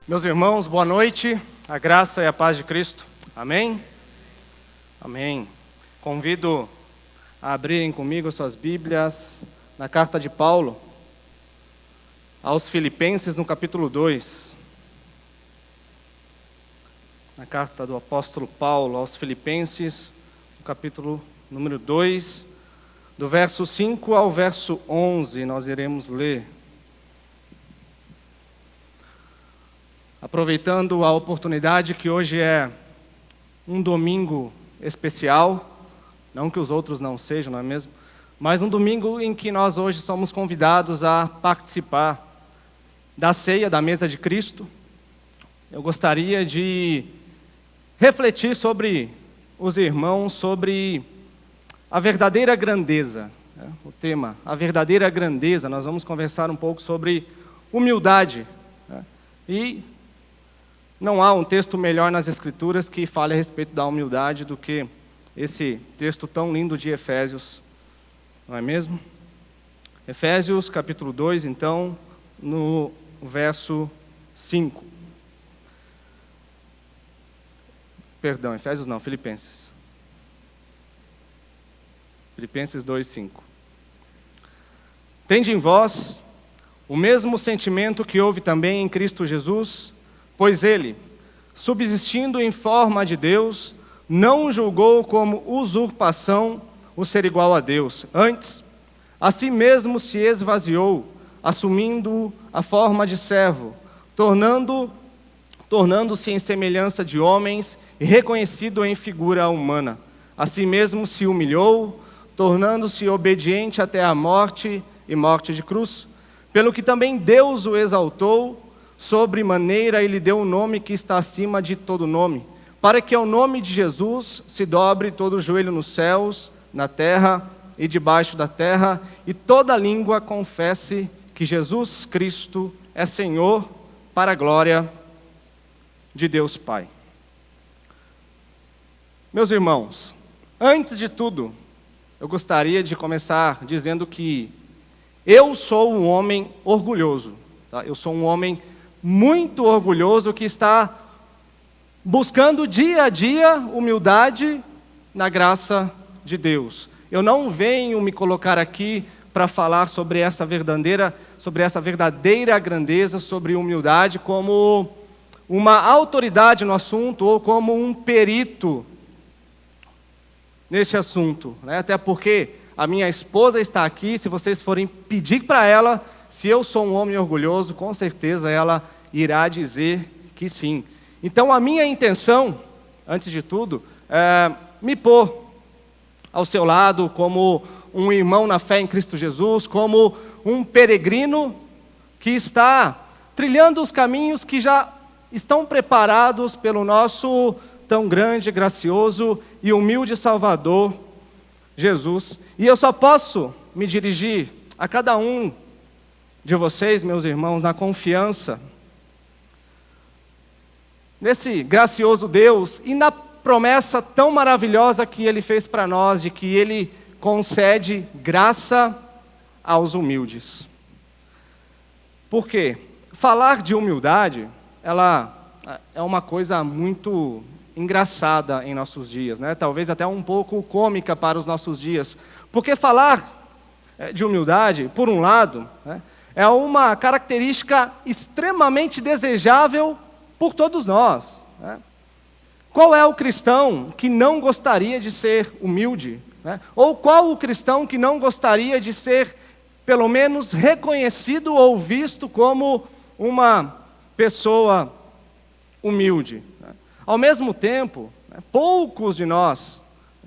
Meus irmãos, boa noite, a graça e a paz de Cristo. Amém? Amém. Convido a abrirem comigo suas Bíblias na carta de Paulo aos Filipenses, no capítulo 2. Na carta do apóstolo Paulo aos Filipenses, no capítulo número 2, do verso 5 ao verso 11, nós iremos ler. Aproveitando a oportunidade que hoje é um domingo especial, não que os outros não sejam, não é mesmo? Mas um domingo em que nós hoje somos convidados a participar da ceia, da mesa de Cristo. Eu gostaria de refletir sobre os irmãos, sobre a verdadeira grandeza, né? O tema, a verdadeira grandeza. Nós vamos conversar um pouco sobre humildade, né? E não há um texto melhor nas Escrituras que fale a respeito da humildade do que esse texto tão lindo de Efésios, não é mesmo? Efésios capítulo 2, então, no verso 5. Perdão, Efésios não, Filipenses. Filipenses 2, 5. Tende em vós o mesmo sentimento que houve também em Cristo Jesus, pois ele, subsistindo em forma de Deus, não julgou como usurpação o ser igual a Deus. Antes, a si mesmo se esvaziou, assumindo a forma de servo, tornando-se em semelhança de homens e reconhecido em figura humana. A si mesmo se humilhou, tornando-se obediente até a morte e morte de cruz, pelo que também Deus o exaltou, sobremaneira ele deu um nome que está acima de todo nome, para que ao nome de Jesus se dobre todo o joelho nos céus, na terra e debaixo da terra, e toda língua confesse que Jesus Cristo é Senhor, para a glória de Deus Pai. Meus irmãos, antes de tudo, eu gostaria de começar dizendo que eu sou um homem orgulhoso, tá? Eu sou um homem muito orgulhoso que está buscando dia a dia humildade na graça de Deus. Eu não venho me colocar aqui para falar sobre essa verdadeira grandeza, sobre humildade, como uma autoridade no assunto ou como um perito nesse assunto, né? Até porque a minha esposa está aqui. Se vocês forem pedir para ela se eu sou um homem orgulhoso, com certeza ela irá dizer que sim. Então a minha intenção, antes de tudo, é me pôr ao seu lado como um irmão na fé em Cristo Jesus, como um peregrino que está trilhando os caminhos que já estão preparados pelo nosso tão grande, gracioso e humilde Salvador, Jesus. E eu só posso me dirigir a cada um de vocês, meus irmãos, na confiança nesse gracioso Deus e na promessa tão maravilhosa que Ele fez para nós, de que Ele concede graça aos humildes. Por quê? Falar de humildade, ela é uma coisa muito engraçada em nossos dias, né? Talvez até um pouco cômica para os nossos dias. Porque falar de humildade, por um lado, né, é uma característica extremamente desejável por todos nós, né? Qual é o cristão que não gostaria de ser humilde, né? Ou qual o cristão que não gostaria de ser, pelo menos, reconhecido ou visto como uma pessoa humilde, né? Ao mesmo tempo, né, poucos de nós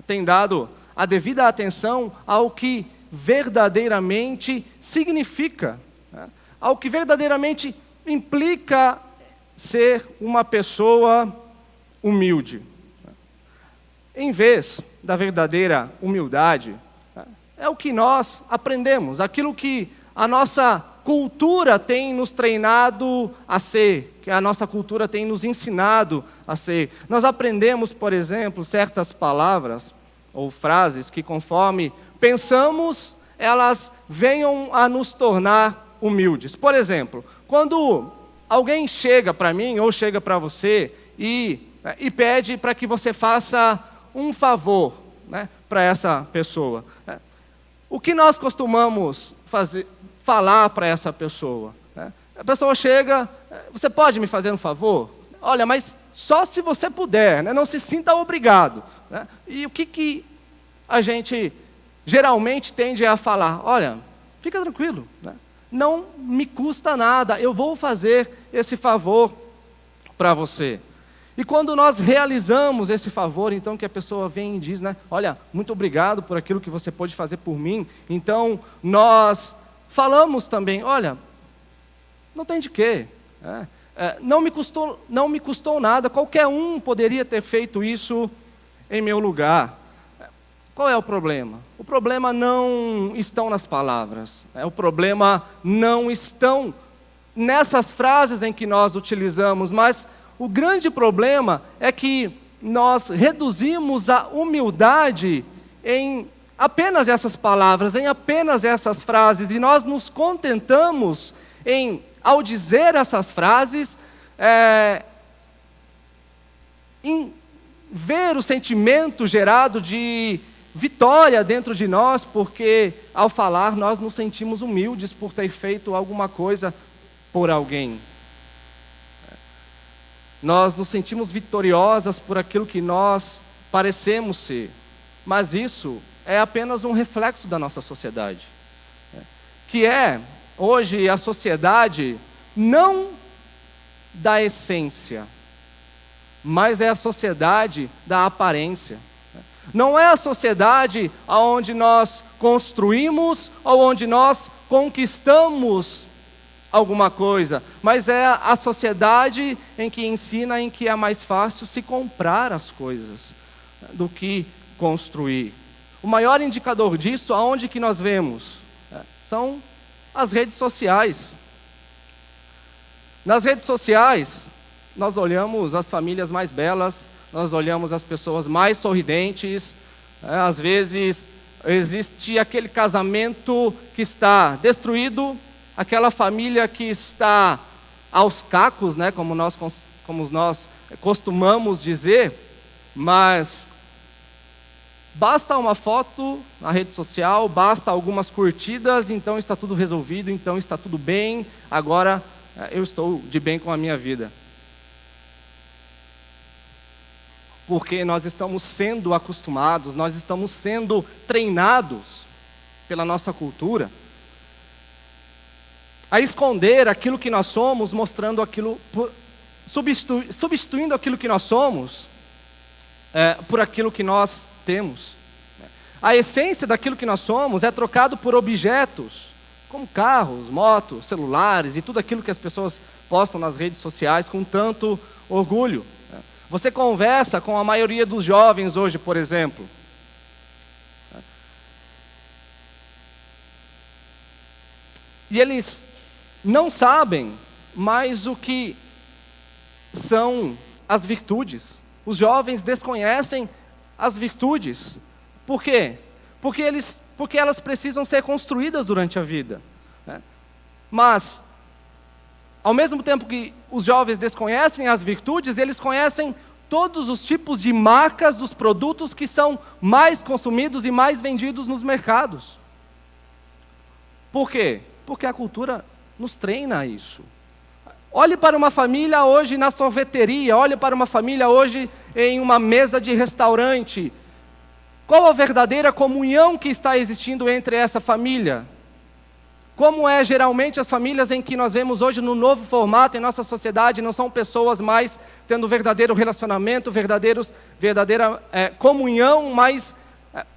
têm dado a devida atenção ao que verdadeiramente significa, né, ao que verdadeiramente implica ser uma pessoa humilde. Em vez da verdadeira humildade, é o que nós aprendemos, aquilo que a nossa cultura tem nos treinado a ser, que a nossa cultura tem nos ensinado a ser. Nós aprendemos, por exemplo, certas palavras ou frases que, conforme pensamos, elas venham a nos tornar humildes. Por exemplo, quando alguém chega para mim ou chega para você e pede para que você faça um favor, né, para essa pessoa, né? O que nós costumamos falar para essa pessoa, né? A pessoa chega, você pode me fazer um favor? Olha, mas só se você puder, né? Não se sinta obrigado, né? E o que a gente geralmente tende a falar? Olha, fica tranquilo, né? Não me custa nada, eu vou fazer esse favor para você. E quando nós realizamos esse favor, então que a pessoa vem e diz, né, olha, muito obrigado por aquilo que você pôde fazer por mim. Então nós falamos também, olha, não tem de quê, né? Não me custou nada, qualquer um poderia ter feito isso em meu lugar. Qual é o problema? O problema não estão nas palavras, né? O problema não estão nessas frases em que nós utilizamos, mas o grande problema é que nós reduzimos a humildade em apenas essas palavras, em apenas essas frases, e nós nos contentamos em, ao dizer essas frases, em ver o sentimento gerado de vitória dentro de nós, porque ao falar nós nos sentimos humildes por ter feito alguma coisa por alguém. Nós nos sentimos vitoriosas por aquilo que nós parecemos ser, mas isso é apenas um reflexo da nossa sociedade, que é, hoje, a sociedade não da essência, mas é a sociedade da aparência. Não é a sociedade onde nós construímos ou onde nós conquistamos alguma coisa, mas é a sociedade em que ensina em que é mais fácil se comprar as coisas do que construir. O maior indicador disso, aonde que nós vemos? São as redes sociais. Nas redes sociais, nós olhamos as famílias mais belas, nós olhamos as pessoas mais sorridentes, às vezes existe aquele casamento que está destruído, aquela família que está aos cacos, né, como nós costumamos dizer, mas basta uma foto na rede social, basta algumas curtidas, então está tudo resolvido, então está tudo bem, agora eu estou de bem com a minha vida. Porque nós estamos sendo acostumados, nós estamos sendo treinados pela nossa cultura a esconder aquilo que nós somos, mostrando aquilo, substituindo aquilo que nós somos por aquilo que nós temos. A essência daquilo que nós somos é trocado por objetos, como carros, motos, celulares e tudo aquilo que as pessoas postam nas redes sociais com tanto orgulho. Você conversa com a maioria dos jovens hoje, por exemplo. E eles não sabem mais o que são as virtudes. Os jovens desconhecem as virtudes. Por quê? Porque elas precisam ser construídas durante a vida, né? Mas, ao mesmo tempo que os jovens desconhecem as virtudes, eles conhecem todos os tipos de marcas dos produtos que são mais consumidos e mais vendidos nos mercados. Por quê? Porque a cultura nos treina a isso. Olhe para uma família hoje na sorveteria, olhe para uma família hoje em uma mesa de restaurante. Qual a verdadeira comunhão que está existindo entre essa família? Como é geralmente as famílias em que nós vemos hoje no novo formato em nossa sociedade, não são pessoas mais tendo verdadeiro relacionamento, verdadeira comunhão, mas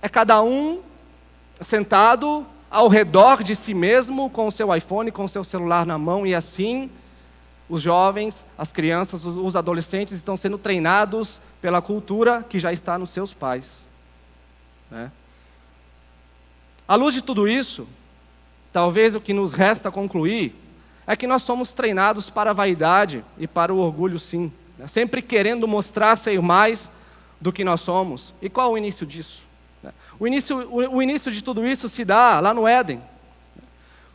é cada um sentado ao redor de si mesmo, com o seu iPhone, com o seu celular na mão, e assim os jovens, as crianças, os adolescentes estão sendo treinados pela cultura que já está nos seus pais, né? À luz de tudo isso, talvez o que nos resta concluir é que nós somos treinados para a vaidade e para o orgulho, sim, né? Sempre querendo mostrar ser mais do que nós somos. E qual é o início disso? O início de tudo isso se dá lá no Éden.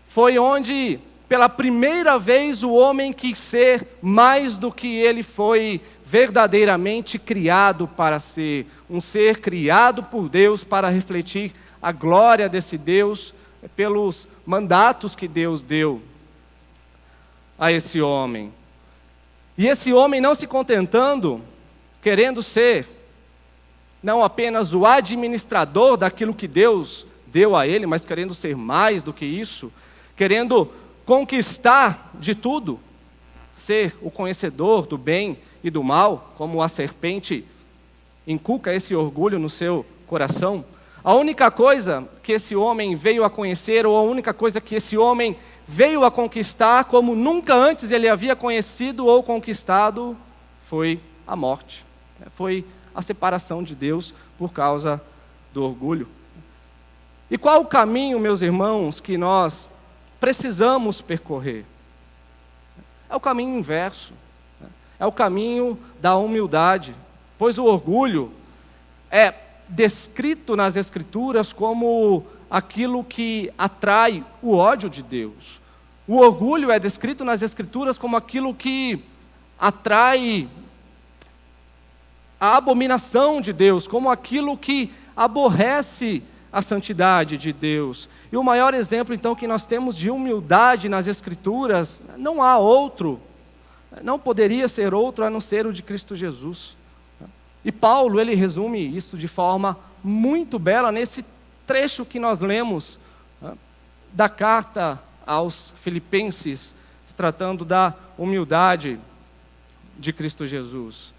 Foi onde pela primeira vez o homem quis ser mais do que ele foi verdadeiramente criado para ser. Um ser criado por Deus para refletir a glória desse Deus pelos mandatos que Deus deu a esse homem. E esse homem não se contentando, querendo ser não apenas o administrador daquilo que Deus deu a ele, mas querendo ser mais do que isso, querendo conquistar de tudo, ser o conhecedor do bem e do mal, como a serpente inculca esse orgulho no seu coração. A única coisa que esse homem veio a conhecer, ou a única coisa que esse homem veio a conquistar, como nunca antes ele havia conhecido ou conquistado, foi a morte. Foi a separação de Deus por causa do orgulho. E qual o caminho, meus irmãos, que nós precisamos percorrer? É o caminho inverso. É o caminho da humildade. Pois o orgulho é descrito nas Escrituras como aquilo que atrai o ódio de Deus. O orgulho é descrito nas Escrituras como aquilo que atrai a abominação de Deus, como aquilo que aborrece a santidade de Deus. E o maior exemplo, então, que nós temos de humildade nas Escrituras, não há outro, não poderia ser outro a não ser o de Cristo Jesus. E Paulo, ele resume isso de forma muito bela nesse trecho que nós lemos da carta aos Filipenses, se tratando da humildade de Cristo Jesus.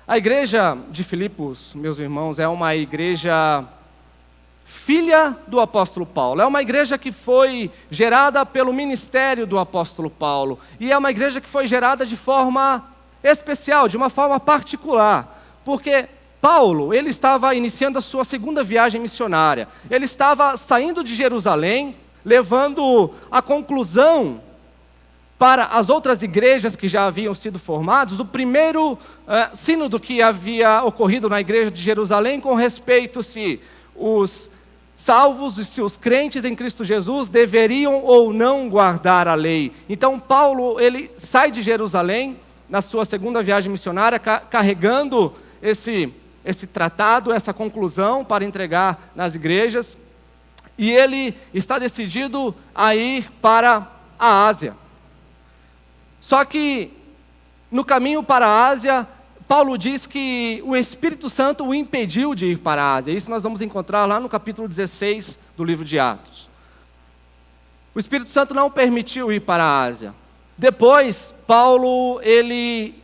A igreja de Filipos, meus irmãos, é uma igreja filha do apóstolo Paulo. É uma igreja que foi gerada pelo ministério do apóstolo Paulo. E é uma igreja que foi gerada de forma especial, de uma forma particular. Porque Paulo, ele estava iniciando a sua segunda viagem missionária. Ele estava saindo de Jerusalém, levando a conclusão para as outras igrejas que já haviam sido formadas, o primeiro sínodo que havia ocorrido na igreja de Jerusalém com respeito se os salvos e se os crentes em Cristo Jesus deveriam ou não guardar a lei. Então Paulo, ele sai de Jerusalém na sua segunda viagem missionária, carregando esse tratado, essa conclusão para entregar nas igrejas, e ele está decidido a ir para a Ásia. Só que no caminho para a Ásia, Paulo diz que o Espírito Santo o impediu de ir para a Ásia. Isso nós vamos encontrar lá no capítulo 16 do livro de Atos. O Espírito Santo não permitiu ir para a Ásia. Depois, Paulo, ele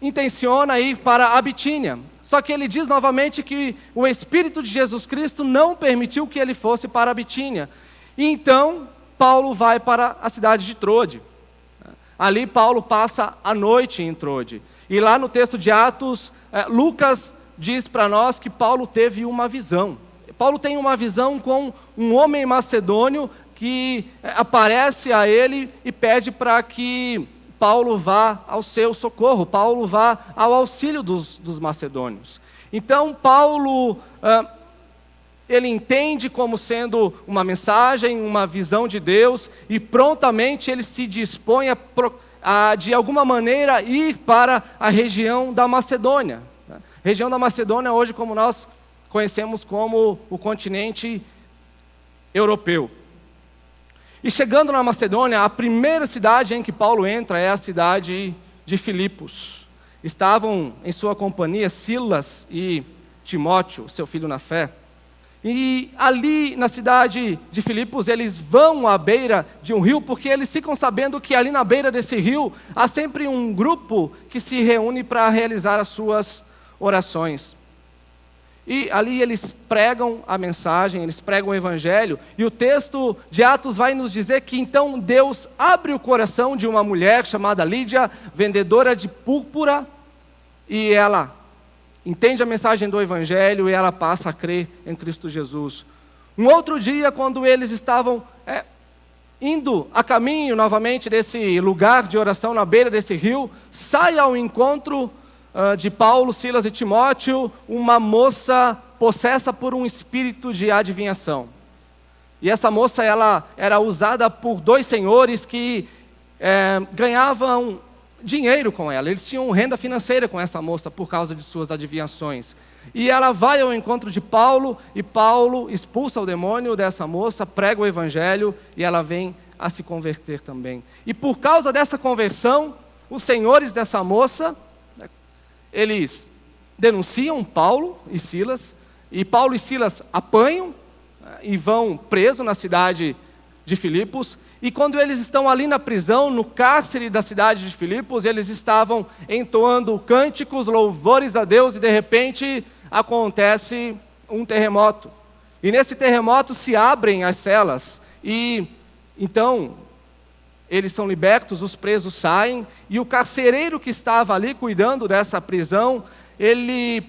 intenciona ir para a Bitínia. Só que ele diz novamente que o Espírito de Jesus Cristo não permitiu que ele fosse para a Bitínia. E então, Paulo vai para a cidade de Trode. Ali Paulo passa a noite em Trode. E lá no texto de Atos, Lucas diz para nós que Paulo teve uma visão. Paulo tem uma visão com um homem macedônio que aparece a ele e pede para que Paulo vá ao seu socorro, Paulo vá ao auxílio dos macedônios. Então Paulo, ele entende como sendo uma mensagem, uma visão de Deus, e prontamente ele se dispõe a de alguma maneira, ir para a região da Macedônia. A região da Macedônia hoje, como nós conhecemos como o continente europeu. E chegando na Macedônia, a primeira cidade em que Paulo entra é a cidade de Filipos. Estavam em sua companhia Silas e Timóteo, seu filho na fé. E ali na cidade de Filipos, eles vão à beira de um rio, porque eles ficam sabendo que ali na beira desse rio, há sempre um grupo que se reúne para realizar as suas orações. E ali eles pregam a mensagem, eles pregam o evangelho, e o texto de Atos vai nos dizer que então Deus abre o coração de uma mulher chamada Lídia, vendedora de púrpura, e ela entende a mensagem do evangelho e ela passa a crer em Cristo Jesus. Um outro dia, quando eles estavam indo a caminho novamente desse lugar de oração na beira desse rio, sai ao encontro de Paulo, Silas e Timóteo uma moça possessa por um espírito de adivinhação. E essa moça, ela era usada por 2 senhores que ganhavam dinheiro com ela. Eles tinham renda financeira com essa moça por causa de suas adivinhações. E ela vai ao encontro de Paulo, e Paulo expulsa o demônio dessa moça, prega o evangelho, e ela vem a se converter também. E por causa dessa conversão, os senhores dessa moça, eles denunciam Paulo e Silas, e Paulo e Silas apanham e vão presos na cidade de Filipos. E quando eles estão ali na prisão, no cárcere da cidade de Filipos, eles estavam entoando cânticos, louvores a Deus, e de repente acontece um terremoto. E nesse terremoto se abrem as celas, e então eles são libertos, os presos saem, e o carcereiro que estava ali cuidando dessa prisão, ele,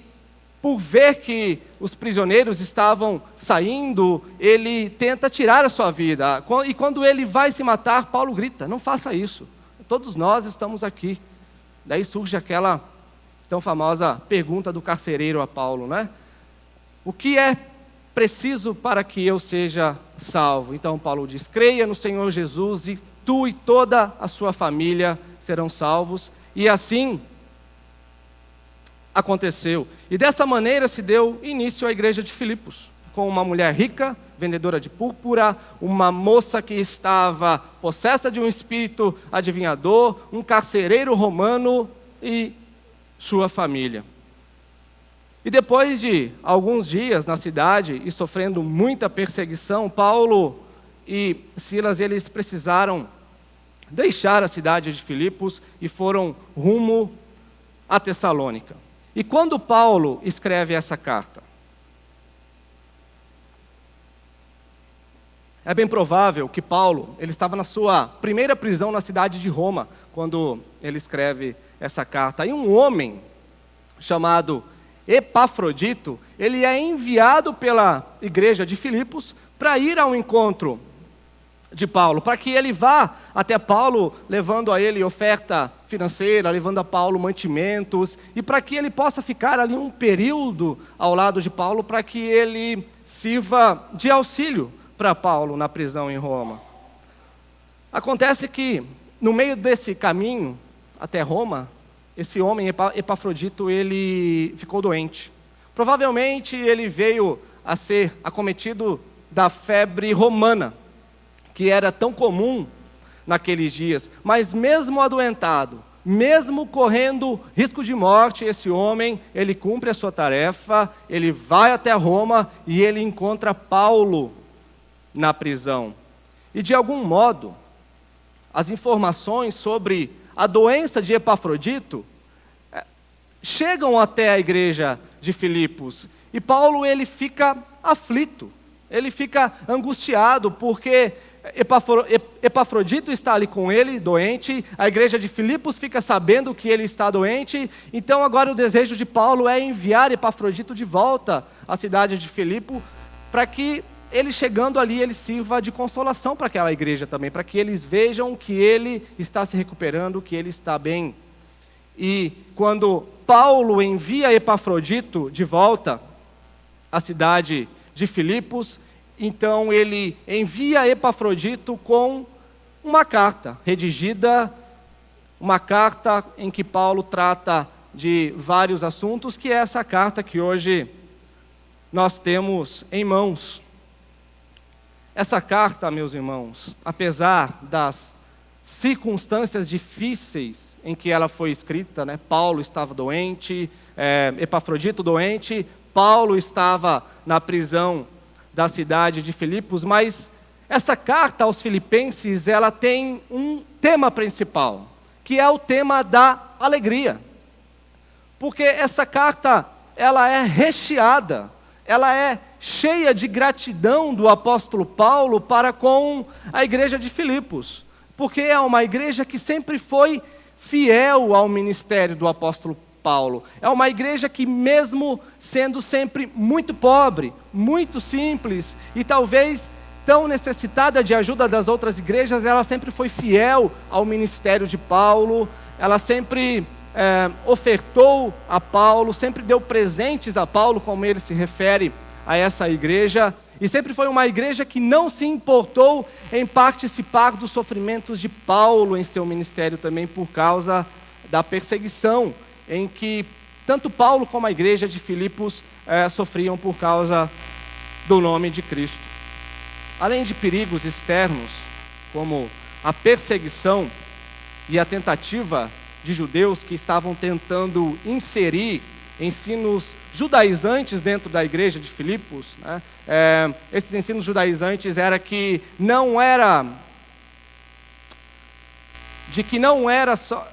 por ver que os prisioneiros estavam saindo, ele tenta tirar a sua vida. E quando ele vai se matar, Paulo grita: não faça isso, todos nós estamos aqui. Daí surge aquela tão famosa pergunta do carcereiro a Paulo, né? O que é preciso para que eu seja salvo? Então Paulo diz: creia no Senhor Jesus e tu e toda a sua família serão salvos. E assim aconteceu. E dessa maneira se deu início à igreja de Filipos, com uma mulher rica, vendedora de púrpura, uma moça que estava possessa de um espírito adivinhador, um carcereiro romano e sua família. E depois de alguns dias na cidade e sofrendo muita perseguição, Paulo e Silas, eles precisaram deixar a cidade de Filipos e foram rumo a Tessalônica. E quando Paulo escreve essa carta, é bem provável que Paulo, ele estava na sua primeira prisão na cidade de Roma, quando ele escreve essa carta. E um homem chamado Epafrodito, ele é enviado pela igreja de Filipos para ir ao encontro de Paulo, para que ele vá até Paulo, levando a ele oferta financeira, levando a Paulo mantimentos, e para que ele possa ficar ali um período ao lado de Paulo, para que ele sirva de auxílio para Paulo na prisão em Roma. Acontece que, no meio desse caminho até Roma, esse homem Epafrodito, ele ficou doente. Provavelmente ele veio a ser acometido da febre romana, que era tão comum naqueles dias. Mas mesmo adoentado, mesmo correndo risco de morte, esse homem, ele cumpre a sua tarefa, ele vai até Roma e ele encontra Paulo na prisão. E de algum modo, as informações sobre a doença de Epafrodito chegam até a igreja de Filipos. E Paulo, ele fica aflito, ele fica angustiado, porque Epafrodito está ali com ele, doente. A igreja de Filipos fica sabendo que ele está doente. Então agora o desejo de Paulo é enviar Epafrodito de volta à cidade de Filipo, para que ele, chegando ali, ele sirva de consolação para aquela igreja também, para que eles vejam que ele está se recuperando, que ele está bem. E quando Paulo envia Epafrodito de volta à cidade de Filipos, então ele envia Epafrodito com uma carta redigida, uma carta em que Paulo trata de vários assuntos, que é essa carta que hoje nós temos em mãos. Essa carta, meus irmãos, apesar das circunstâncias difíceis em que ela foi escrita, né? Paulo estava doente, Epafrodito doente, Paulo estava na prisão da cidade de Filipos, mas essa carta aos filipenses, ela tem um tema principal, que é o tema da alegria. Porque essa carta, ela é recheada, ela é cheia de gratidão do apóstolo Paulo para com a igreja de Filipos, porque é uma igreja que sempre foi fiel ao ministério do apóstolo Paulo. É uma igreja que, mesmo sendo sempre muito pobre, muito simples e talvez tão necessitada de ajuda das outras igrejas, ela sempre foi fiel ao ministério de Paulo. Ela sempre ofertou a Paulo, sempre deu presentes a Paulo, como ele se refere a essa igreja. e sempre foi uma igreja que não se importou em participar dos sofrimentos de Paulo em seu ministério também por causa da perseguição em que tanto Paulo como a igreja de Filipos sofriam por causa do nome de Cristo. Além de perigos externos, como a perseguição e a tentativa de judeus que estavam tentando inserir ensinos judaizantes dentro da igreja de Filipos, né? Esses ensinos judaizantes era que não era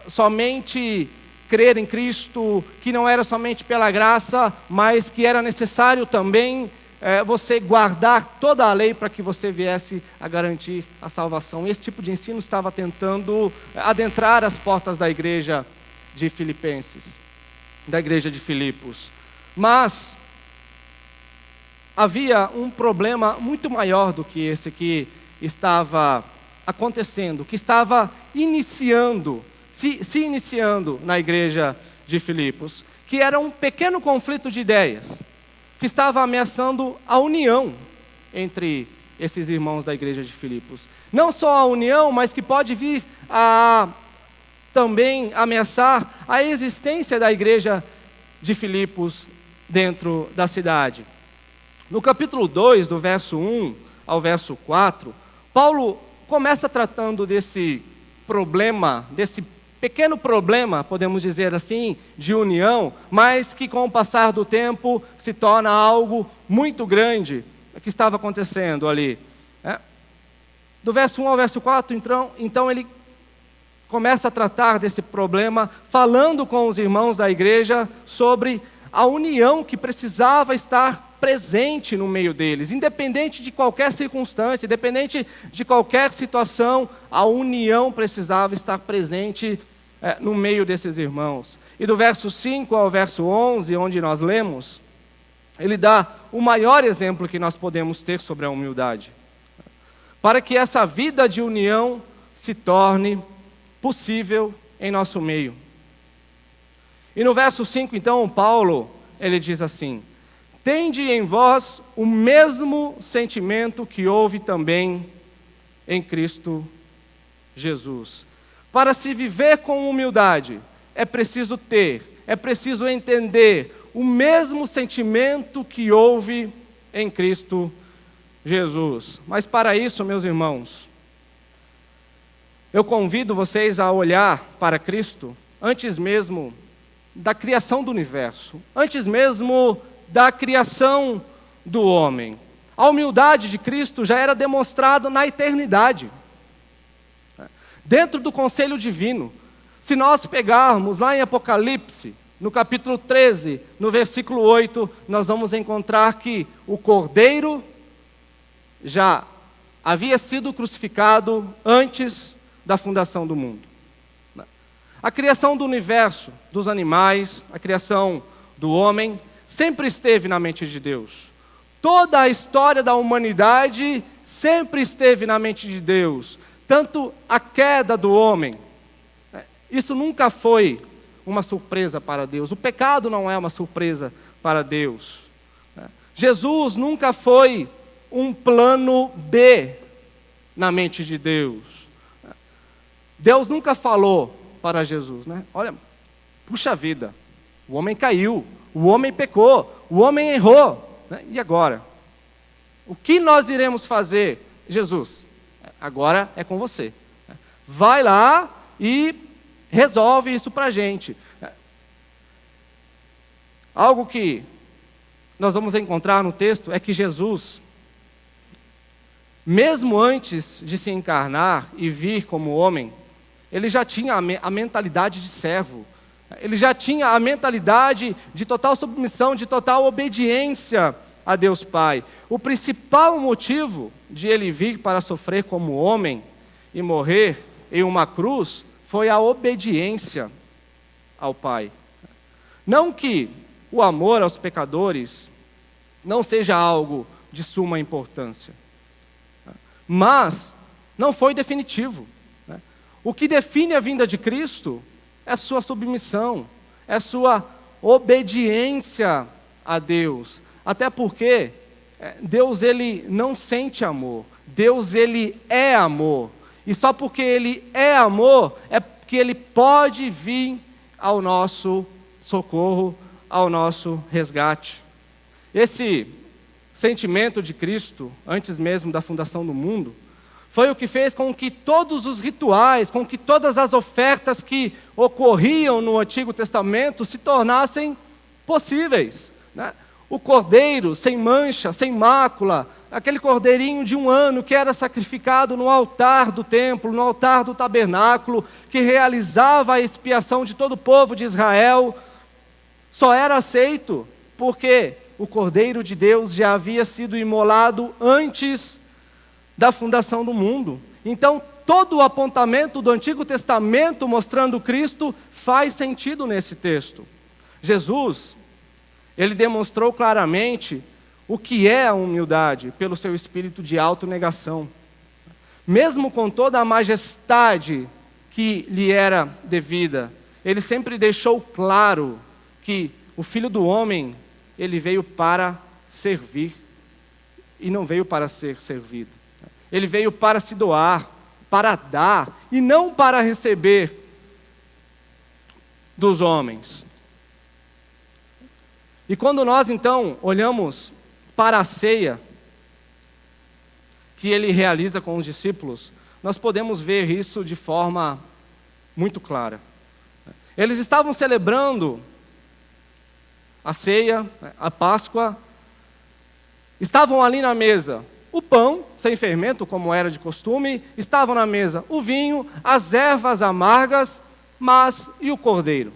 somente crer em Cristo, que não era somente pela graça, mas que era necessário também você guardar toda a lei para que você viesse a garantir a salvação. Esse tipo de ensino estava tentando adentrar as portas da igreja de Filipenses, da igreja de Filipos. Mas havia um problema muito maior do que esse que estava acontecendo, que estava se iniciando na igreja de Filipos, que era um pequeno conflito de ideias, que estava ameaçando a união entre esses irmãos da igreja de Filipos. Não só a união, mas que pode vir a também ameaçar a existência da igreja de Filipos dentro da cidade. No capítulo 2, do verso 1 ao verso 4, Paulo começa tratando desse problema, desse pequeno problema, podemos dizer assim, de união, mas que com o passar do tempo se torna algo muito grande que estava acontecendo ali. Do verso 1 ao verso 4, então ele começa a tratar desse problema, falando com os irmãos da igreja sobre a união que precisava estar presente no meio deles, independente de qualquer circunstância, independente de qualquer situação, a união precisava estar presente no meio desses irmãos. E do verso 5 ao verso 11, onde nós lemos, ele dá o maior exemplo que nós podemos ter sobre a humildade, para que essa vida de união se torne possível em nosso meio. E no verso 5, então, Paulo, ele diz assim: tende em vós o mesmo sentimento que houve também em Cristo Jesus. Para se viver com humildade, é preciso entender o mesmo sentimento que houve em Cristo Jesus. Mas para isso, meus irmãos, eu convido vocês a olhar para Cristo antes mesmo da criação do universo, antes mesmo da criação do homem. A humildade de Cristo já era demonstrada na eternidade, dentro do conselho divino. Se nós pegarmos lá em Apocalipse, no capítulo 13, no versículo 8, nós vamos encontrar que o Cordeiro já havia sido crucificado antes da fundação do mundo. A criação do universo, dos animais, a criação do homem, sempre esteve na mente de Deus. Toda a história da humanidade sempre esteve na mente de Deus. Tanto a queda do homem, isso nunca foi uma surpresa para Deus. O pecado não é uma surpresa para Deus. Jesus nunca foi um plano B na mente de Deus. Deus nunca falou para Jesus, olha, puxa vida, o homem caiu, o homem pecou, o homem errou, e agora? O que nós iremos fazer? Jesus, agora é com você. Vai lá e resolve isso para a gente. Algo que nós vamos encontrar no texto é que Jesus, mesmo antes de se encarnar e vir como homem, ele já tinha a mentalidade de servo. Ele já tinha a mentalidade de total submissão, de total obediência a Deus Pai. O principal motivo de ele vir para sofrer como homem e morrer em uma cruz foi a obediência ao Pai. Não que o amor aos pecadores não seja algo de suma importância, mas não foi definitivo. O que define a vinda de Cristo é a sua submissão, é a sua obediência a Deus. Até porque, Deus, ele não sente amor. Deus, ele é amor. E só porque ele é amor, é que ele pode vir ao nosso socorro, ao nosso resgate. Esse sentimento de Cristo, antes mesmo da fundação do mundo, foi o que fez com que todos os rituais, com que todas as ofertas que ocorriam no Antigo Testamento se tornassem possíveis, né? O cordeiro sem mancha, sem mácula, aquele cordeirinho de 1 ano que era sacrificado no altar do templo, no altar do tabernáculo, que realizava a expiação de todo o povo de Israel, só era aceito porque o Cordeiro de Deus já havia sido imolado antes da fundação do mundo. Então, todo o apontamento do Antigo Testamento mostrando Cristo faz sentido nesse texto. Jesus, ele demonstrou claramente o que é a humildade pelo seu espírito de autonegação. Mesmo com toda a majestade que lhe era devida, ele sempre deixou claro que o Filho do Homem, ele veio para servir e não veio para ser servido. Ele veio para se doar, para dar e não para receber dos homens. E quando nós então olhamos para a ceia que ele realiza com os discípulos, nós podemos ver isso de forma muito clara. Eles estavam celebrando a ceia, a Páscoa, estavam ali na mesa o pão, sem fermento, como era de costume, estavam na mesa o vinho, as ervas amargas, mas e o cordeiro?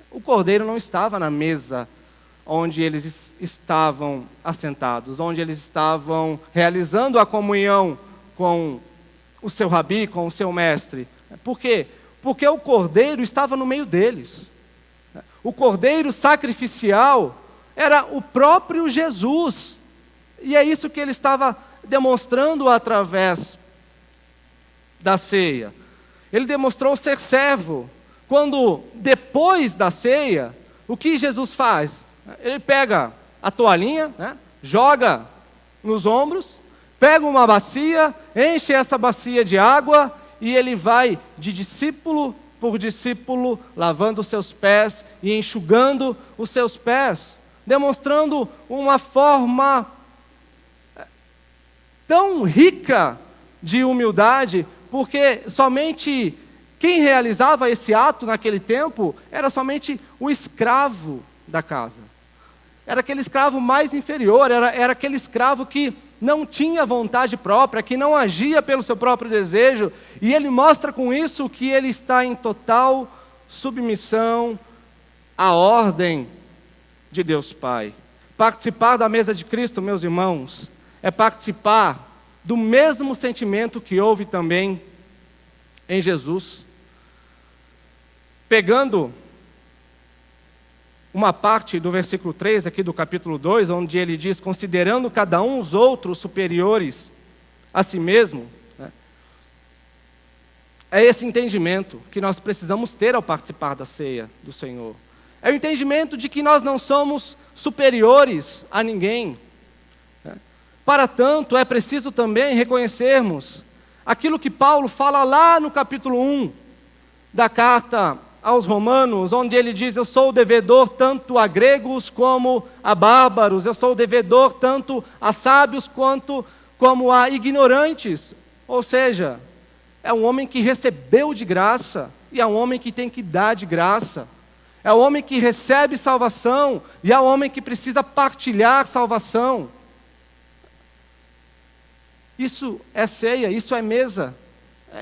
O cordeiro não estava na mesa onde eles estavam assentados, onde eles estavam realizando a comunhão com o seu rabi, com o seu mestre. Por quê? Porque o cordeiro estava no meio deles. O cordeiro sacrificial era o próprio Jesus. E é isso que ele estava demonstrando através da ceia. Ele demonstrou ser servo. Quando, depois da ceia, o que Jesus faz? Ele pega a toalhinha, né, joga nos ombros, pega uma bacia, enche essa bacia de água e ele vai de discípulo por discípulo, lavando os seus pés e enxugando os seus pés, demonstrando uma forma tão rica de humildade, porque somente quem realizava esse ato naquele tempo era somente o escravo da casa. Era aquele escravo mais inferior, era aquele escravo que não tinha vontade própria, que não agia pelo seu próprio desejo, e ele mostra com isso que ele está em total submissão à ordem de Deus Pai. Participar da mesa de Cristo, meus irmãos, é participar do mesmo sentimento que houve também em Jesus. Pegando uma parte do versículo 3 aqui do capítulo 2, onde ele diz, considerando cada um os outros superiores a si mesmo, né? É esse entendimento que nós precisamos ter ao participar da ceia do Senhor. É o entendimento de que nós não somos superiores a ninguém. Para tanto, é preciso também reconhecermos aquilo que Paulo fala lá no capítulo 1 da carta aos Romanos, onde ele diz, eu sou devedor tanto a gregos como a bárbaros, eu sou devedor tanto a sábios quanto como a ignorantes. Ou seja, é um homem que recebeu de graça e é um homem que tem que dar de graça. É um homem que recebe salvação e é um homem que precisa partilhar salvação. Isso é ceia, isso é mesa,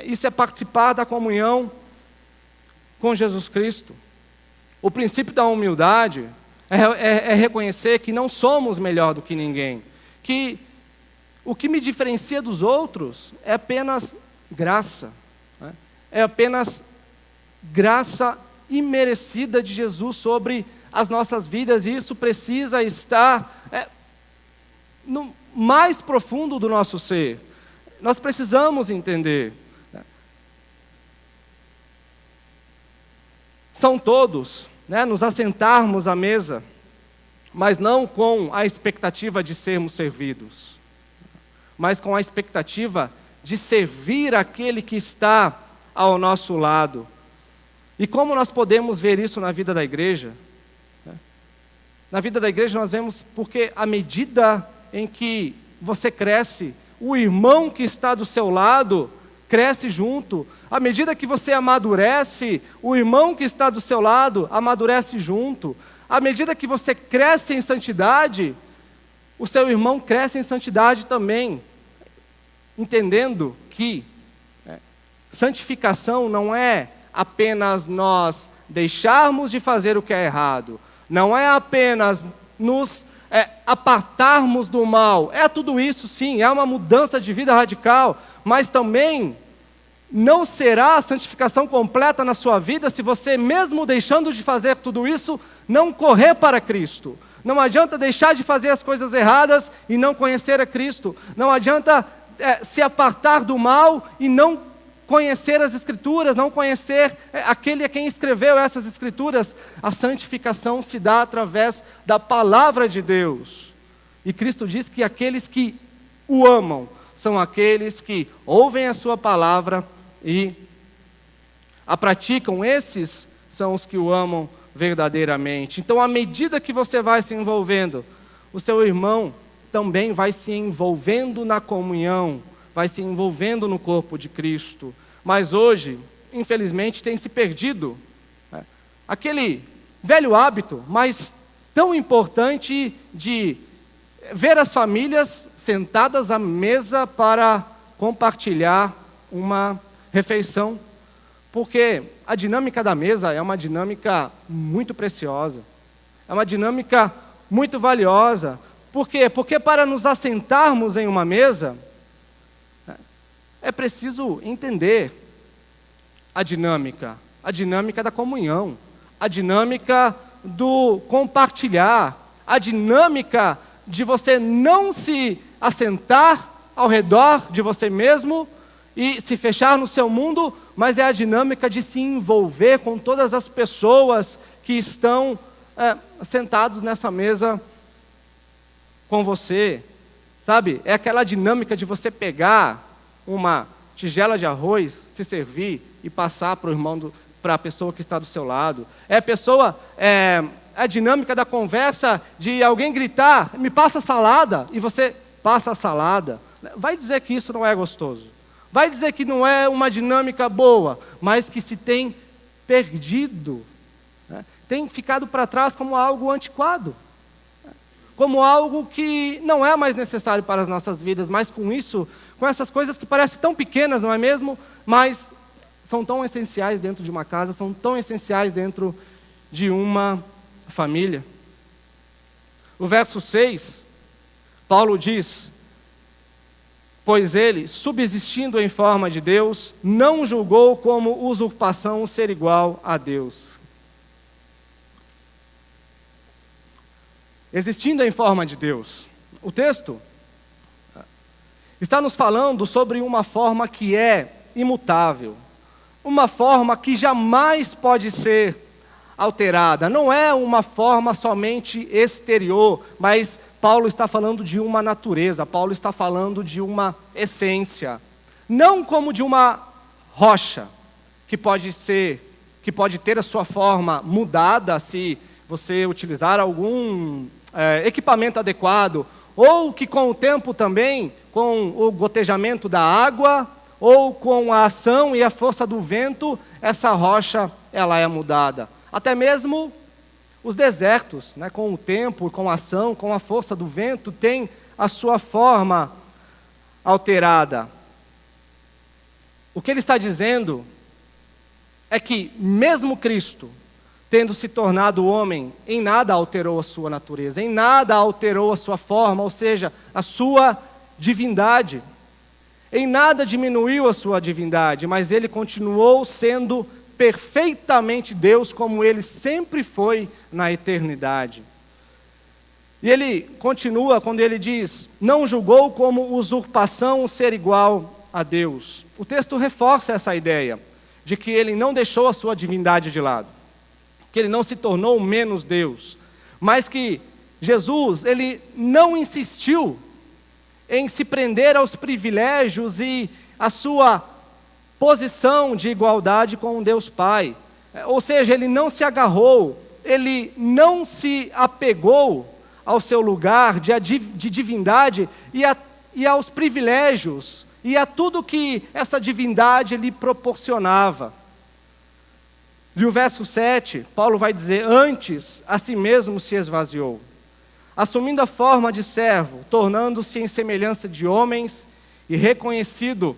isso é participar da comunhão com Jesus Cristo. O princípio da humildade é reconhecer que não somos melhor do que ninguém, que o que me diferencia dos outros é apenas graça, né? É apenas graça imerecida de Jesus sobre as nossas vidas, e isso precisa estar no mais profundo do nosso ser. Nós precisamos entender. São todos, né, nos assentarmos à mesa, mas não com a expectativa de sermos servidos, mas com a expectativa de servir aquele que está ao nosso lado. E como nós podemos ver isso na vida da igreja? Na vida da igreja nós vemos porque à medida em que você cresce, o irmão que está do seu lado cresce junto. À medida que você amadurece, o irmão que está do seu lado amadurece junto. À medida que você cresce em santidade, o seu irmão cresce em santidade também. Entendendo que santificação não é apenas nós deixarmos de fazer o que é errado, não é apenas nos apartarmos do mal, é tudo isso sim, é uma mudança de vida radical, mas também não será a santificação completa na sua vida se você, mesmo deixando de fazer tudo isso, não correr para Cristo. Não adianta deixar de fazer as coisas erradas e não conhecer a Cristo. Não adianta se apartar do mal e não conhecer as Escrituras, não conhecer aquele a quem escreveu essas Escrituras. A santificação se dá através da palavra de Deus. E Cristo diz que aqueles que o amam são aqueles que ouvem a sua palavra e a praticam. Esses são os que o amam verdadeiramente. Então, à medida que você vai se envolvendo, o seu irmão também vai se envolvendo na comunhão, vai se envolvendo no corpo de Cristo. Mas hoje, infelizmente, tem se perdido aquele velho hábito, mas tão importante, de ver as famílias sentadas à mesa para compartilhar uma refeição. Porque a dinâmica da mesa é uma dinâmica muito preciosa, é uma dinâmica muito valiosa. Por quê? Porque para nos assentarmos em uma mesa, é preciso entender a dinâmica da comunhão, a dinâmica do compartilhar, a dinâmica de você não se assentar ao redor de você mesmo e se fechar no seu mundo, mas é a dinâmica de se envolver com todas as pessoas que estão sentados nessa mesa com você, sabe? É aquela dinâmica de você pegar uma tigela de arroz, se servir e passar para o irmão, para a pessoa que está do seu lado. É a dinâmica da conversa de alguém gritar, me passa a salada, e você passa a salada. Vai dizer que isso não é gostoso. Vai dizer que não é uma dinâmica boa, mas que se tem perdido, tem ficado para trás como algo antiquado, como algo que não é mais necessário para as nossas vidas. Mas com isso, com essas coisas que parecem tão pequenas, não é mesmo? Mas são tão essenciais dentro de uma casa, são tão essenciais dentro de uma família. O verso 6, Paulo diz: pois ele, subsistindo em forma de Deus, não julgou como usurpação ser igual a Deus. Existindo em forma de Deus. O texto está nos falando sobre uma forma que é imutável, uma forma que jamais pode ser alterada. Não é uma forma somente exterior, mas Paulo está falando de uma natureza, Paulo está falando de uma essência, não como de uma rocha, que pode ter a sua forma mudada se você utilizar algum equipamento adequado, ou que com o tempo também, com o gotejamento da água, ou com a ação e a força do vento, essa rocha ela é mudada. Até mesmo os desertos, com o tempo, com a ação, com a força do vento, tem a sua forma alterada. O que ele está dizendo é que mesmo Cristo, tendo se tornado homem, em nada alterou a sua natureza, em nada alterou a sua forma, ou seja, a sua divindade. Em nada diminuiu a sua divindade, mas ele continuou sendo perfeitamente Deus, como ele sempre foi na eternidade. E ele continua quando ele diz: não julgou como usurpação ser igual a Deus. O texto reforça essa ideia de que ele não deixou a sua divindade de lado, que ele não se tornou menos Deus, mas que Jesus, ele não insistiu em se prender aos privilégios e a sua posição de igualdade com Deus Pai. Ou seja, ele não se agarrou, ele não se apegou ao seu lugar de divindade e aos privilégios e a tudo que essa divindade lhe proporcionava. E o verso 7, Paulo vai dizer: antes a si mesmo se esvaziou, assumindo a forma de servo, tornando-se em semelhança de homens e reconhecido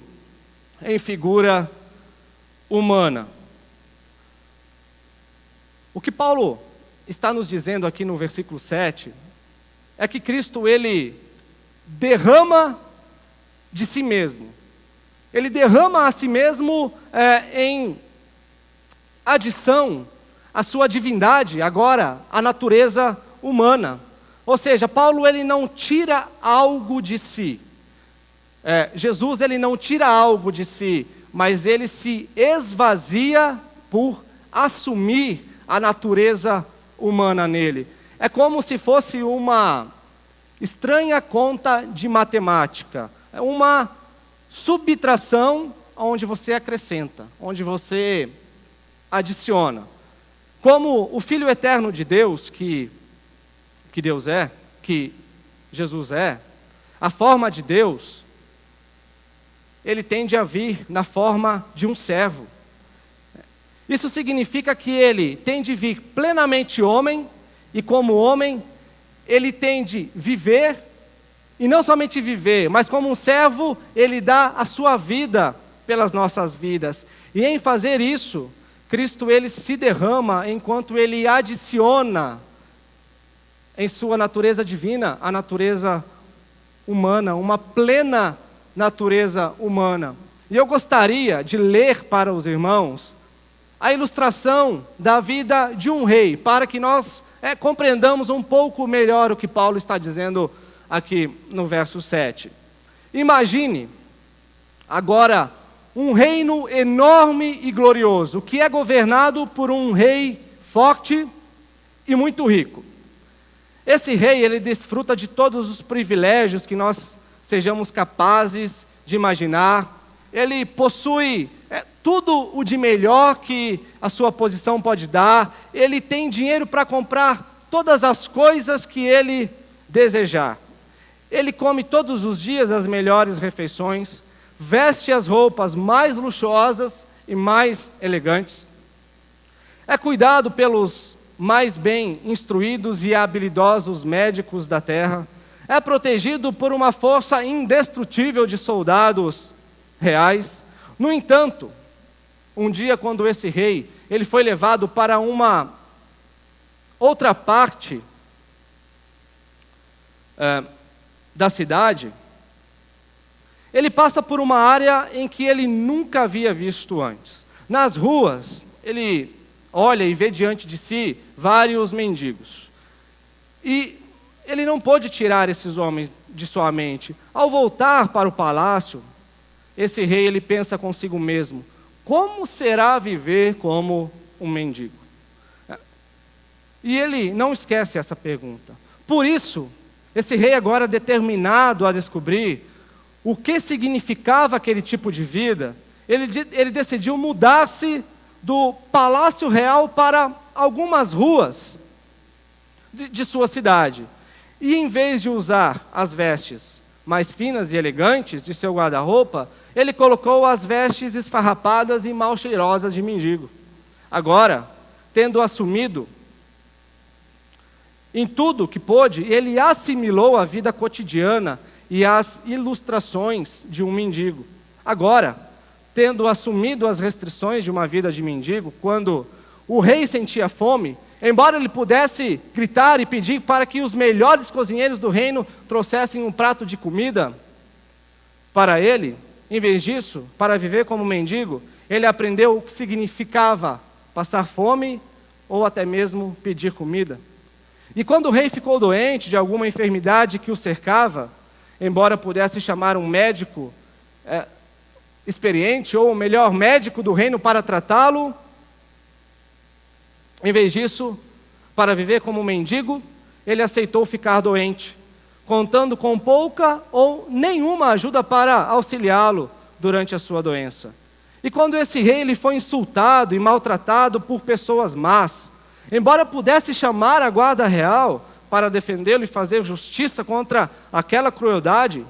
em figura humana. O que Paulo está nos dizendo aqui no versículo 7 é que Cristo, ele derrama de si mesmo. Ele derrama a si mesmo em adição à sua divindade, agora, à natureza humana. Ou seja, Paulo, ele não tira algo de si. Jesus, ele não tira algo de si, mas ele se esvazia por assumir a natureza humana nele. É como se fosse uma estranha conta de matemática. É uma subtração onde você acrescenta, onde você adiciona. Como o Filho eterno de Deus, que Deus é, que Jesus é, a forma de Deus, ele tende a vir na forma de um servo. Isso significa que ele tem de vir plenamente homem, e como homem, ele tem de viver, e não somente viver, mas como um servo, ele dá a sua vida pelas nossas vidas. E em fazer isso, Cristo, ele se derrama enquanto ele adiciona em sua natureza divina a natureza humana, uma plena natureza humana. E eu gostaria de ler para os irmãos a ilustração da vida de um rei, para que nós compreendamos um pouco melhor o que Paulo está dizendo aqui no verso 7. Imagine agora um reino enorme e glorioso, que é governado por um rei forte e muito rico. Esse rei, ele desfruta de todos os privilégios que nós sejamos capazes de imaginar. Ele possui tudo o de melhor que a sua posição pode dar. Ele tem dinheiro para comprar todas as coisas que ele desejar. Ele come todos os dias as melhores refeições, veste as roupas mais luxuosas e mais elegantes. É cuidado pelos mais bem instruídos e habilidosos médicos da terra. É protegido por uma força indestrutível de soldados reais. No entanto, um dia, quando esse rei ele foi levado para uma outra parte da cidade, ele passa por uma área em que ele nunca havia visto antes. Nas ruas, ele olha e vê diante de si vários mendigos. E ele não pôde tirar esses homens de sua mente. Ao voltar para o palácio, esse rei, ele pensa consigo mesmo: como será viver como um mendigo? E ele não esquece essa pergunta. Por isso, esse rei, agora determinado a descobrir o que significava aquele tipo de vida, ele decidiu mudar-se do palácio real para algumas ruas de sua cidade. E em vez de usar as vestes mais finas e elegantes de seu guarda-roupa, ele colocou as vestes esfarrapadas e mal cheirosas de mendigo. Agora, tendo assumido em tudo que pôde, ele assimilou a vida cotidiana e as ilustrações de um mendigo. Agora, tendo assumido as restrições de uma vida de mendigo, quando o rei sentia fome, embora ele pudesse gritar e pedir para que os melhores cozinheiros do reino trouxessem um prato de comida para ele, em vez disso, para viver como mendigo, ele aprendeu o que significava passar fome ou até mesmo pedir comida. E quando o rei ficou doente de alguma enfermidade que o cercava, embora pudesse chamar um médico experiente ou o melhor médico do reino para tratá-lo, em vez disso, para viver como um mendigo, ele aceitou ficar doente, contando com pouca ou nenhuma ajuda para auxiliá-lo durante a sua doença. E quando esse rei ele foi insultado e maltratado por pessoas más, embora pudesse chamar a guarda real para defendê-lo e fazer justiça contra aquela crueldade,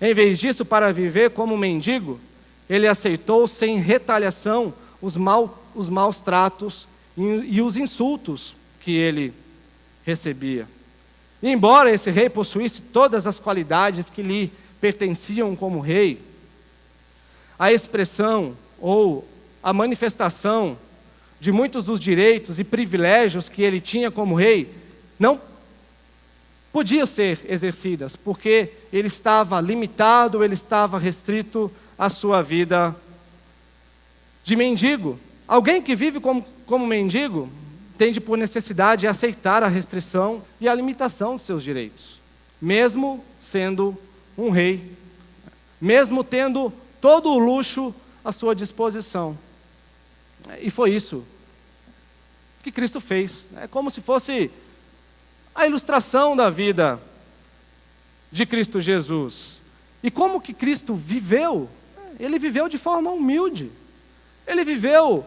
em vez disso, para viver como mendigo, ele aceitou sem retaliação os maus tratos e os insultos que ele recebia. E embora esse rei possuísse todas as qualidades que lhe pertenciam como rei, a expressão ou a manifestação de muitos dos direitos e privilégios que ele tinha como rei não podiam ser exercidas, porque ele estava limitado, ele estava restrito à sua vida de mendigo. Alguém que vive como mendigo tende por necessidade a aceitar a restrição e a limitação de seus direitos, mesmo sendo um rei, mesmo tendo todo o luxo à sua disposição. E foi isso que Cristo fez. É como se fosse a ilustração da vida de Cristo Jesus. E como que Cristo viveu? Ele viveu de forma humilde. Ele viveu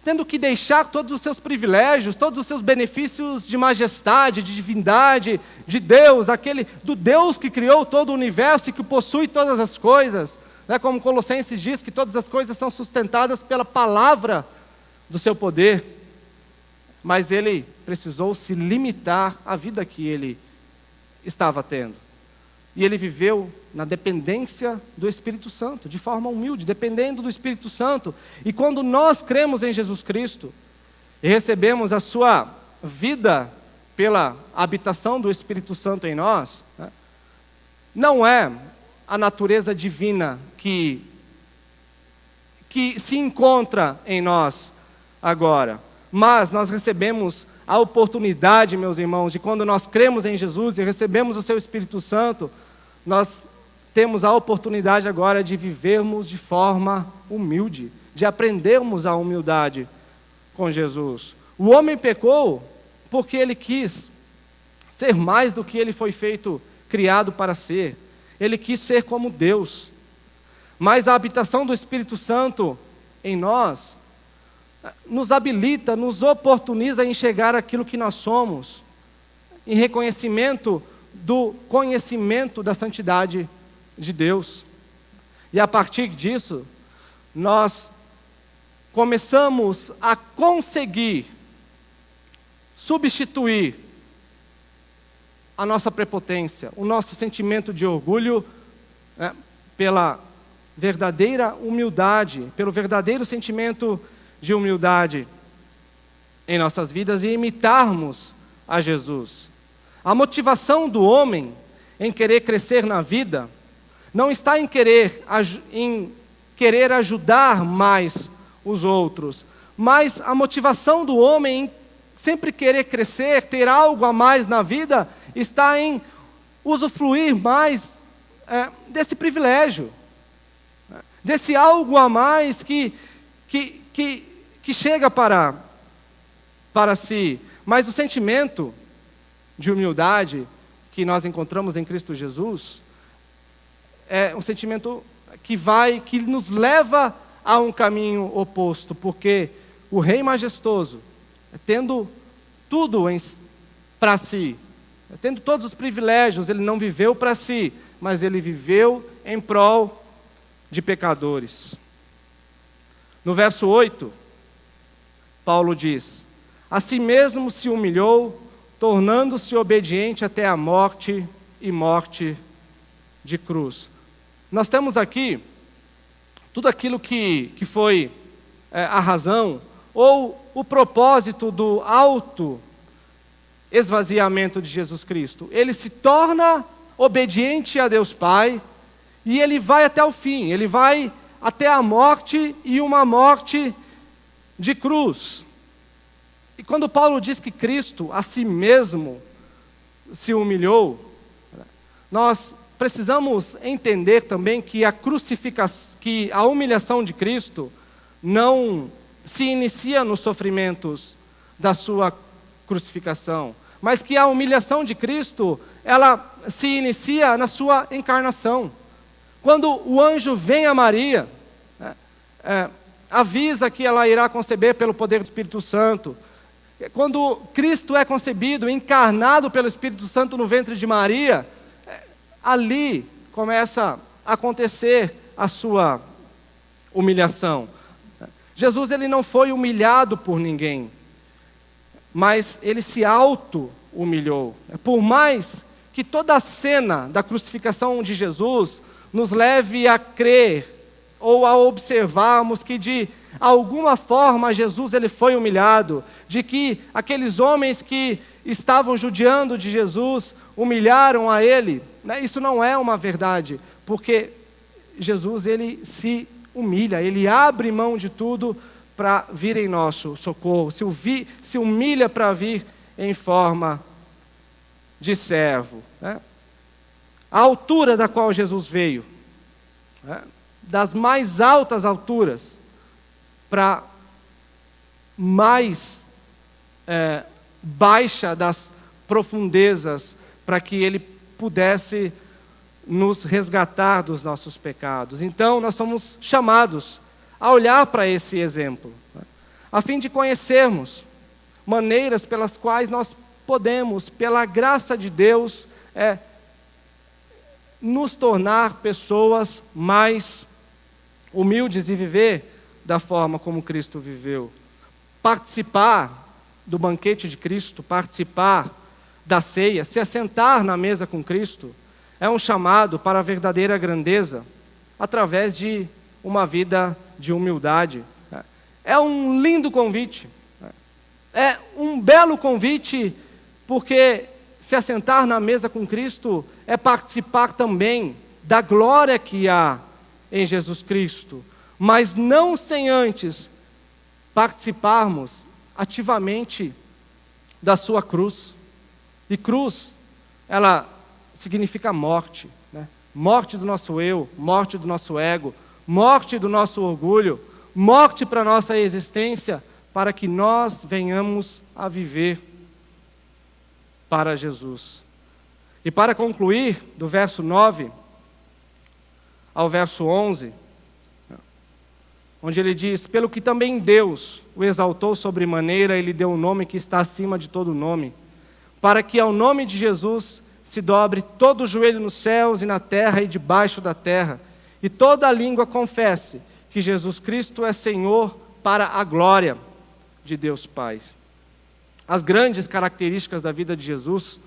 tendo que deixar todos os seus privilégios, todos os seus benefícios de majestade, de divindade, de Deus, do Deus que criou todo o universo e que possui todas as coisas. Como Colossenses diz, que todas as coisas são sustentadas pela palavra do seu poder. Mas ele precisou se limitar à vida que ele estava tendo. E ele viveu na dependência do Espírito Santo, de forma humilde, dependendo do Espírito Santo. E quando nós cremos em Jesus Cristo e recebemos a sua vida pela habitação do Espírito Santo em nós, não é a natureza divina que se encontra em nós agora, mas nós recebemos a oportunidade, meus irmãos, de quando nós cremos em Jesus e recebemos o seu Espírito Santo, nós temos a oportunidade agora de vivermos de forma humilde, de aprendermos a humildade com Jesus. O homem pecou porque ele quis ser mais do que ele foi criado para ser. Ele quis ser como Deus. Mas a habitação do Espírito Santo em nós nos habilita, nos oportuniza a enxergar aquilo que nós somos, em reconhecimento do conhecimento da santidade de Deus. E a partir disso, nós começamos a conseguir substituir a nossa prepotência, o nosso sentimento de orgulho, pela verdadeira humildade, pelo verdadeiro sentimento de humildade em nossas vidas e imitarmos a Jesus. A motivação do homem em querer crescer na vida não está em querer ajudar mais os outros, mas a motivação do homem em sempre querer crescer, ter algo a mais na vida, está em usufruir mais desse privilégio, desse algo a mais que chega para si. Mas o sentimento de humildade que nós encontramos em Cristo Jesus é um sentimento que nos leva a um caminho oposto, porque o Rei majestoso, tendo tudo para si, tendo todos os privilégios, ele não viveu para si, mas ele viveu em prol de pecadores. No verso 8, Paulo diz: a si mesmo se humilhou, tornando-se obediente até a morte e morte de cruz. Nós temos aqui tudo aquilo que foi a razão ou o propósito do auto-esvaziamento de Jesus Cristo. Ele se torna obediente a Deus Pai e ele vai até o fim, ele vai até a morte e uma morte de cruz. E quando Paulo diz que Cristo a si mesmo se humilhou, nós precisamos entender também que a humilhação de Cristo não se inicia nos sofrimentos da sua crucificação, mas que a humilhação de Cristo, ela se inicia na sua encarnação. Quando o anjo vem a Maria, avisa que ela irá conceber pelo poder do Espírito Santo. Quando Cristo é concebido, encarnado pelo Espírito Santo no ventre de Maria, ali começa a acontecer a sua humilhação. Jesus, ele não foi humilhado por ninguém, mas ele se auto-humilhou. Por mais que toda a cena da crucificação de Jesus nos leve a crer ou a observarmos que de alguma forma Jesus ele foi humilhado, de que aqueles homens que estavam judiando de Jesus humilharam a ele, né? Isso não é uma verdade, porque Jesus ele se humilha, ele abre mão de tudo para vir em nosso socorro, se humilha para vir em forma de servo, né? A altura da qual Jesus veio, né? Das mais altas alturas para mais baixa das profundezas, para que ele pudesse nos resgatar dos nossos pecados. Então, nós somos chamados a olhar para esse exemplo, né, a fim de conhecermos maneiras pelas quais nós podemos, pela graça de Deus, nos tornar pessoas mais humildes e viver da forma como Cristo viveu. Participar do banquete de Cristo, participar da ceia, se assentar na mesa com Cristo, é um chamado para a verdadeira grandeza, através de uma vida de humildade. É um lindo convite, é um belo convite, porque se assentar na mesa com Cristo é participar também da glória que há em Jesus Cristo, mas não sem antes participarmos ativamente da sua cruz. E cruz, ela significa morte, né? Morte do nosso eu, morte do nosso ego, morte do nosso orgulho, morte para a nossa existência, para que nós venhamos a viver para Jesus. E para concluir, do verso 9 ao verso 11, onde ele diz: pelo que também Deus o exaltou sobremaneira, ele deu um nome que está acima de todo nome, para que ao nome de Jesus se dobre todo o joelho nos céus e na terra e debaixo da terra, e toda a língua confesse que Jesus Cristo é Senhor, para a glória de Deus Pai. As grandes características da vida de Jesus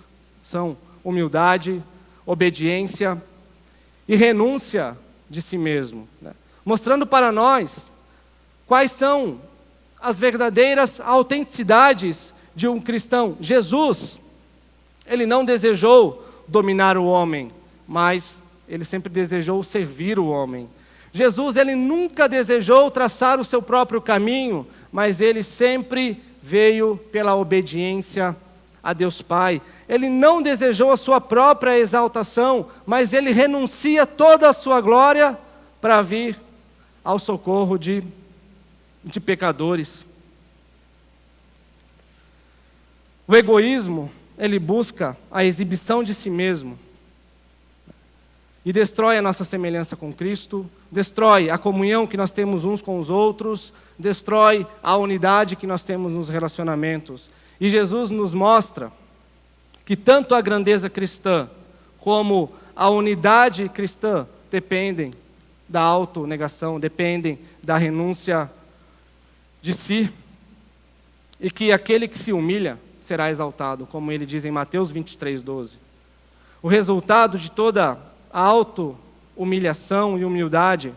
são humildade, obediência e renúncia de si mesmo, né? Mostrando para nós quais são as verdadeiras autenticidades de um cristão. Jesus, ele não desejou dominar o homem, mas ele sempre desejou servir o homem. Jesus, ele nunca desejou traçar o seu próprio caminho, mas ele sempre veio pela obediência a Deus Pai. Ele não desejou a sua própria exaltação, mas ele renuncia toda a sua glória para vir ao socorro de pecadores. O egoísmo, ele busca a exibição de si mesmo e destrói a nossa semelhança com Cristo, destrói a comunhão que nós temos uns com os outros, destrói a unidade que nós temos nos relacionamentos. E Jesus nos mostra que tanto a grandeza cristã como a unidade cristã dependem da autonegação, dependem da renúncia de si, e que aquele que se humilha será exaltado, como ele diz em Mateus 23:12. O resultado de toda a auto-humilhação e humildade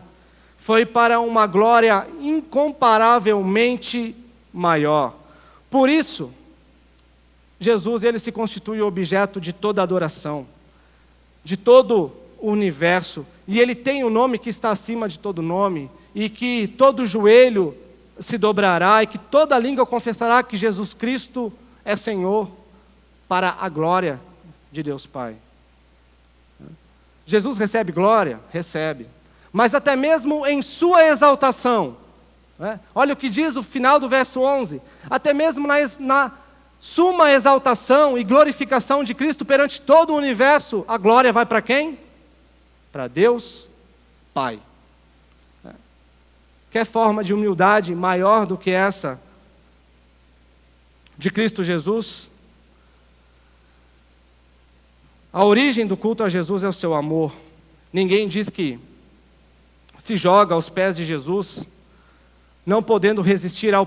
foi para uma glória incomparavelmente maior. Por isso, Jesus, ele se constitui o objeto de toda adoração, de todo o universo, e ele tem o nome que está acima de todo nome, e que todo joelho se dobrará, e que toda língua confessará que Jesus Cristo é Senhor, para a glória de Deus Pai. Jesus recebe glória? Recebe. Mas até mesmo em sua exaltação, né? Olha o que diz o final do verso 11, até mesmo suma exaltação e glorificação de Cristo perante todo o universo, a glória vai para quem? Para Deus Pai. Quer forma de humildade maior do que essa de Cristo Jesus? A origem do culto a Jesus é o seu amor. Ninguém diz que se joga aos pés de Jesus, não podendo resistir ao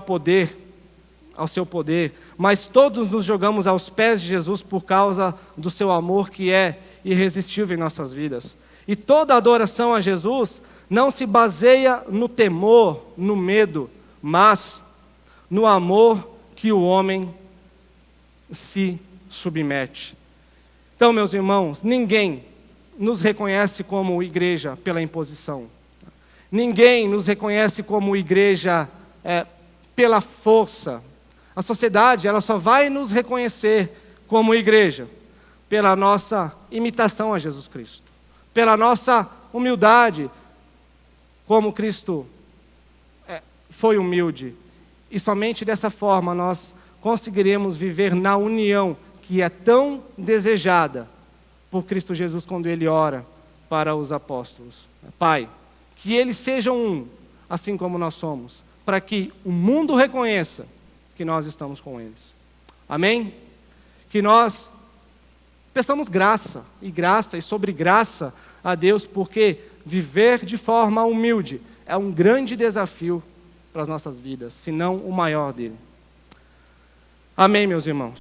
seu poder, mas todos nos jogamos aos pés de Jesus por causa do seu amor que é irresistível em nossas vidas. E toda adoração a Jesus não se baseia no temor, no medo, mas no amor que o homem se submete. Então, meus irmãos, ninguém nos reconhece como igreja pela imposição. Ninguém nos reconhece como igreja pela força. A sociedade, ela só vai nos reconhecer como igreja pela nossa imitação a Jesus Cristo, pela nossa humildade, como Cristo foi humilde. E somente dessa forma nós conseguiremos viver na união que é tão desejada por Cristo Jesus quando Ele ora para os apóstolos. Pai, que eles sejam um, assim como nós somos, para que o mundo reconheça que nós estamos com eles. Amém? Que nós peçamos graça e sobre graça a Deus, porque viver de forma humilde é um grande desafio para as nossas vidas, se não o maior dele. Amém, meus irmãos?